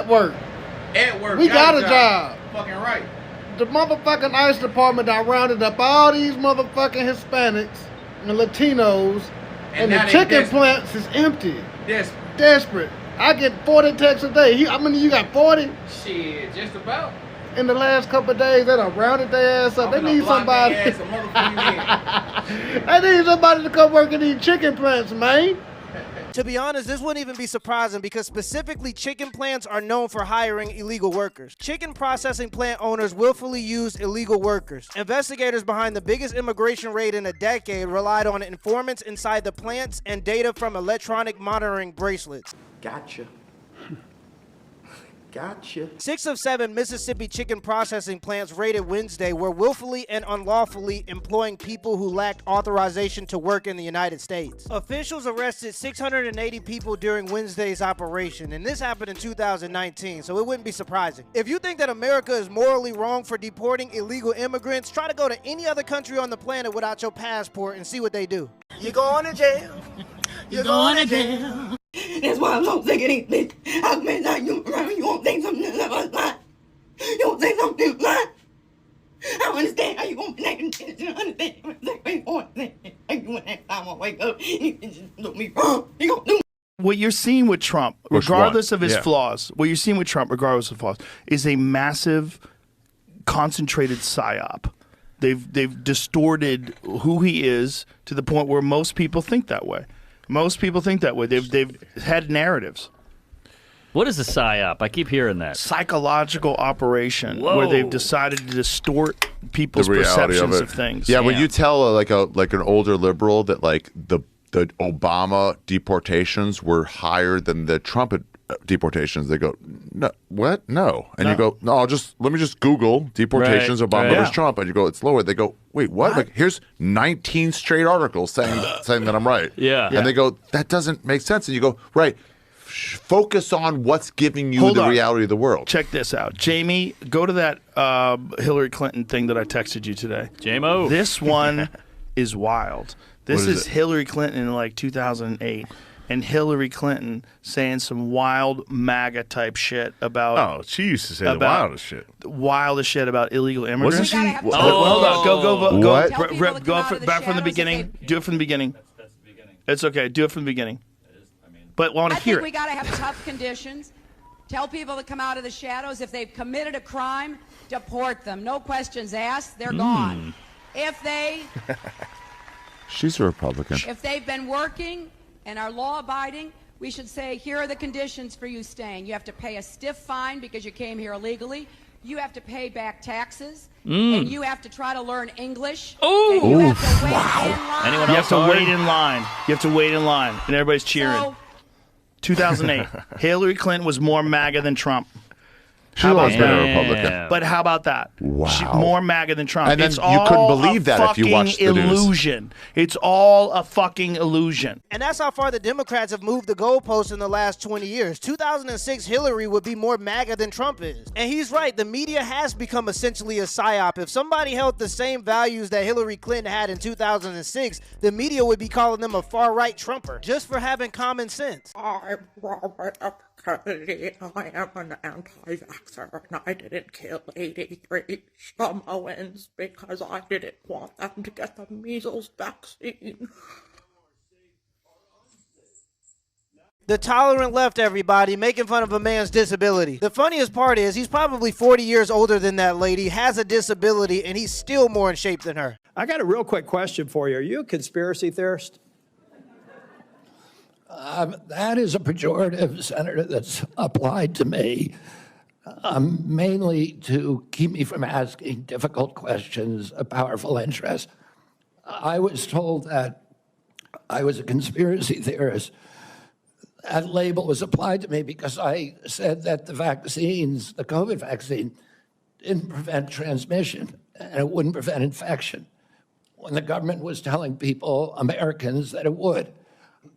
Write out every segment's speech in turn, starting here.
At work. At work. We got a job. Fucking right. The motherfucking ICE department done rounded up all these motherfucking Hispanics and Latinos, and the chicken plants is empty. Desperate. I get 40 texts a day. How many you got? 40? Shit, just about. In the last couple of days, they done rounded their ass up. They need somebody. They need somebody to come work in these chicken plants, man. To be honest, this wouldn't even be surprising because specifically chicken plants are known for hiring illegal workers. Chicken processing plant owners willfully use illegal workers. Investigators behind the biggest immigration raid in a decade relied on informants inside the plants and data from electronic monitoring bracelets. Gotcha. Gotcha. 6 of 7 Mississippi chicken processing plants raided Wednesday were willfully and unlawfully employing people who lacked authorization to work in the United States. Officials arrested 680 people during Wednesday's operation, and this happened in 2019, so it wouldn't be surprising. If you think that America is morally wrong for deporting illegal immigrants, try to go to any other country on the planet without your passport and see what they do. You're going to jail. You're going to jail. That's why I'm so sick of these bitches. How many times you around, you won't think something that was lying. You won't think something lying. I don't understand how you won't be naked. I don't understand how you won't think. When next time I wake up, you just look me wrong. You gonna do what you're seeing with Trump, regardless of his flaws, what you're seeing with Trump, regardless of flaws, is a massive, concentrated psyop. They've distorted who he is to the point where most people think that way. Most people think that way. They've had narratives. What is a psyop? I keep hearing that. Psychological operation where they've decided to distort people's perceptions of things. Yeah, when you tell like an older liberal that like the Obama deportations were higher than the Trump deportations, they go, no, what? No. And you go, no, let me just Google deportations Obama versus Trump, and you go, it's lower. They go, wait, what? Like, here's 19 straight articles saying that I'm right. And they go, that doesn't make sense. And you go, right, focus on what's giving you the reality of the world. Check this out. Jamie, go to that Hillary Clinton thing that I texted you today. JMO. This one is wild. This is Hillary Clinton in like 2008. And Hillary Clinton saying some wild MAGA type shit about. Oh, she used to say the wildest shit. Wildest shit about illegal immigrants. Wasn't she? Hold on, go back from the beginning. Do it from the beginning. That's the beginning. It's okay. Do it from the beginning. But want to hear it. I think we got to have tough conditions. Tell people to come out of the shadows. If they've committed a crime, deport them. No questions asked. They're gone. If they. She's a Republican. If they've been working and are law-abiding, we should say, here are the conditions for you staying. You have to pay a stiff fine because you came here illegally. You have to pay back taxes. And you have to try to learn English. Oh, you have to wait in line. You have to wait in line. You have to wait in line. And everybody's cheering. So, 2008. Hillary Clinton was more MAGA than Trump. How about that? Republican. But how about that? Wow. More MAGA than Trump. And then it's you all couldn't believe that if you watched the illusion. news. It's all a fucking illusion. And that's how far the Democrats have moved the goalposts in the last 20 years. 2006, Hillary would be more MAGA than Trump is. And he's right. The media has become essentially a psyop. If somebody held the same values that Hillary Clinton had in 2006, the media would be calling them a far-right Trumper just for having common sense. I'm Robert Kennedy. I am an anti-vaxxer, and I didn't kill 83 Samoans because I didn't want them to get the measles vaccine. The tolerant left, everybody, making fun of a man's disability. The funniest part is he's probably 40 years older than that lady, has a disability, and he's still more in shape than her. I got a real quick question for you. Are you a conspiracy theorist? That is a pejorative, Senator, that's applied to me, mainly to keep me from asking difficult questions of powerful interests. I was told that I was a conspiracy theorist. That label was applied to me because I said that the vaccines, the COVID vaccine, didn't prevent transmission and it wouldn't prevent infection, when the government was telling people, Americans, that it would.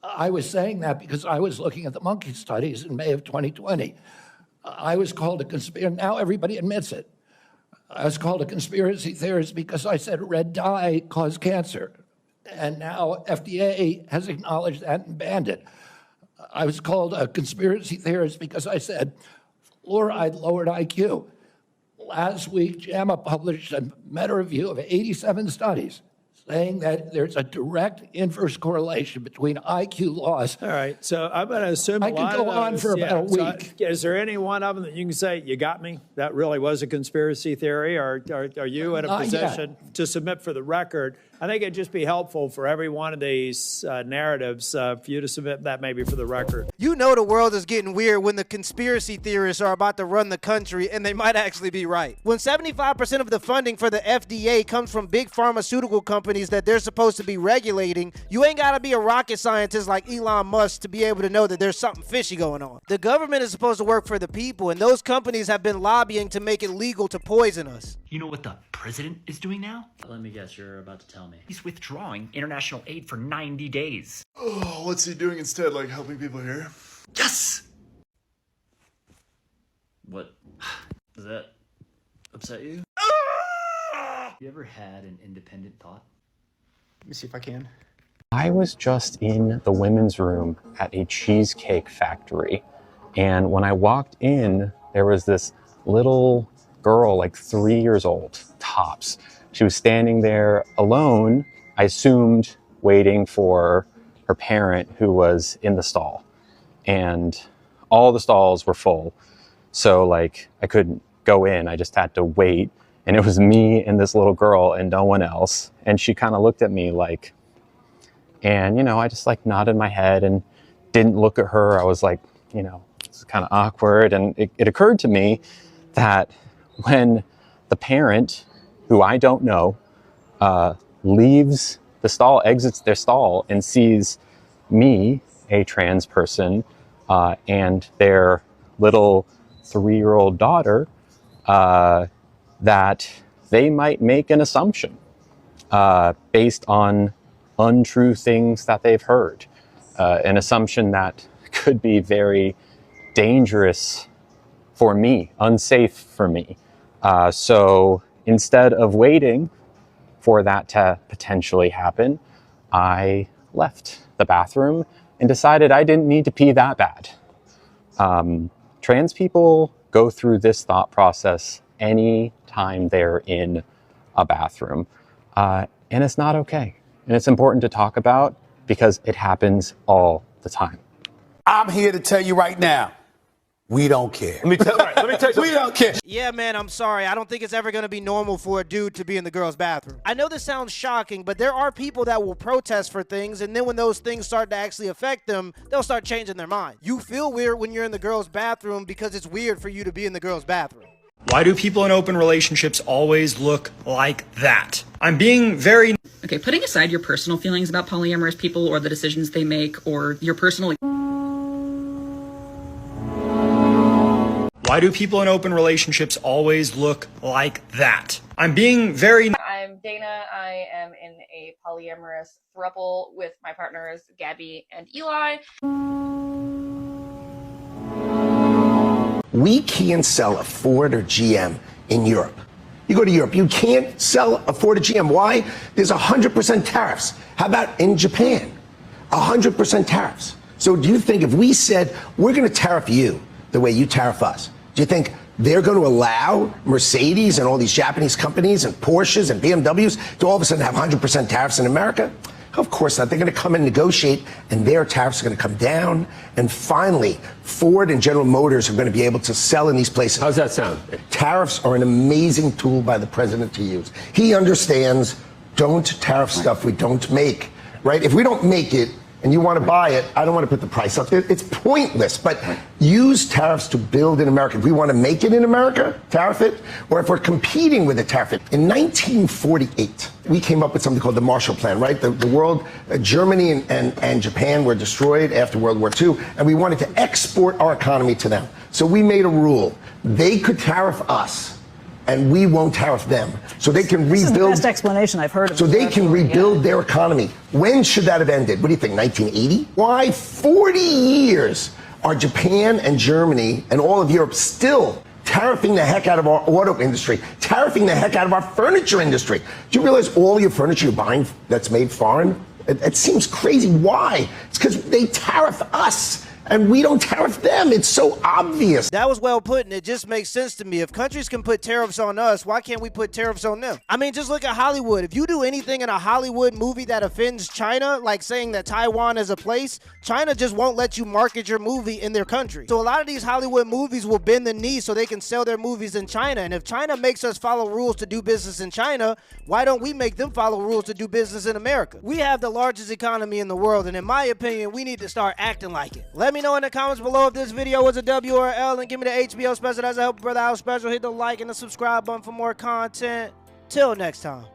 I was saying that because I was looking at the monkey studies in May of 2020. I was called a conspiracy. Now everybody admits it. I was called a conspiracy theorist because I said red dye caused cancer. And now FDA has acknowledged that and banned it. I was called a conspiracy theorist because I said fluoride lowered IQ. Last week, JAMA published a meta-review of 87 studies saying that there's a direct inverse correlation between IQ loss. All right, so I'm going to assume I could go on for about a week. Is there any one of them that you can say, you got me? That really was a conspiracy theory? Or are you in a position to submit for the record? I think it'd just be helpful for every one of these narratives for you to submit that maybe for the record. You know the world is getting weird when the conspiracy theorists are about to run the country, and they might actually be right. When 75% of the funding for the FDA comes from big pharmaceutical companies that they're supposed to be regulating, you ain't gotta be a rocket scientist like Elon Musk to be able to know that there's something fishy going on. The government is supposed to work for the people, and those companies have been lobbying to make it legal to poison us. You know what the president is doing now? Let me guess, you're about to tell me. He's withdrawing international aid for 90 days. Oh, what's he doing instead? Like helping people here? Yes! What? Does that upset you? You ever had an independent thought? Let me see if I can. I was just in the women's room at a cheesecake factory, and when I walked in, there was this little girl, like 3 years old, tops. She was standing there alone, I assumed waiting for her parent who was in the stall. And all the stalls were full. So like I couldn't go in, I just had to wait. And it was me and this little girl and no one else. And she kind of looked at me like, and you know, I just like nodded my head and didn't look at her. I was like, you know, it's kind of awkward. And it occurred to me that when the parent, who I don't know, leaves the stall, exits their stall and sees me, a trans person, and their little 3-year-old daughter, that they might make an assumption based on untrue things that they've heard. An assumption that could be very dangerous for me, unsafe for me. So instead of waiting for that to potentially happen, I left the bathroom and decided I didn't need to pee that bad. Trans people go through this thought process any time they're in a bathroom. And it's not okay. And it's important to talk about because it happens all the time. I'm here to tell you right now, we don't care. Let me tell you something. We don't care. Yeah, man, I'm sorry. I don't think it's ever going to be normal for a dude to be in the girl's bathroom. I know this sounds shocking, but there are people that will protest for things, and then when those things start to actually affect them, they'll start changing their mind. You feel weird when you're in the girl's bathroom because it's weird for you to be in the girl's bathroom. Why do people in open relationships always look like that? I'm being very... Okay, putting aside your personal feelings about polyamorous people or the decisions they make or your personal... Why do people in open relationships always look like that? I'm being very... I'm Dana. I am in a polyamorous throuple with my partners, Gabby and Eli. We can't sell a Ford or GM in Europe. You go to Europe, you can't sell a Ford or GM. Why? There's 100% tariffs. How about in Japan? 100% tariffs. So do you think if we said, we're going to tariff you the way you tariff us, do you think they're going to allow Mercedes and all these Japanese companies and Porsches and BMWs to all of a sudden have 100% tariffs in America? Of course not. They're going to come and negotiate, and their tariffs are going to come down. And finally, Ford and General Motors are going to be able to sell in these places. How's that sound? Tariffs are an amazing tool by the president to use. He understands, don't tariff stuff we don't make, right? If we don't make it, and you want to buy it, I don't want to put the price up. It's pointless, but use tariffs to build in America. If we want to make it in America, tariff it, or if we're competing with it, tariff it. In 1948, we came up with something called the Marshall Plan, right? The world, Germany and Japan were destroyed after World War II, and we wanted to export our economy to them. So we made a rule. They could tariff us, and we won't tariff them. So they can rebuild. This is the best explanation I've heard of. So they can rebuild their economy. When should that have ended? What do you think, 1980? Why 40 years are Japan and Germany and all of Europe still tariffing the heck out of our auto industry, tariffing the heck out of our furniture industry? Do you realize all your furniture you're buying that's made foreign? It seems crazy. Why? It's because they tariff us. and we don't tariff them. It's so obvious. That was well put, and it just makes sense to me. If countries can put tariffs on us, why can't we put tariffs on them? I mean, just look at Hollywood. If you do anything in a Hollywood movie that offends China, like saying that Taiwan is a place, China just won't let you market your movie in their country. So a lot of these Hollywood movies will bend the knee so they can sell their movies in China. And if China makes us follow rules to do business in China, why don't we make them follow rules to do business in America? We have the largest economy in the world, and in my opinion, we need to start acting like it. Let me know in the comments below if this video was a W or a L, and give me the HBO special. That's a Help Brother Out special. Hit the like and the subscribe button for more content. Till next time.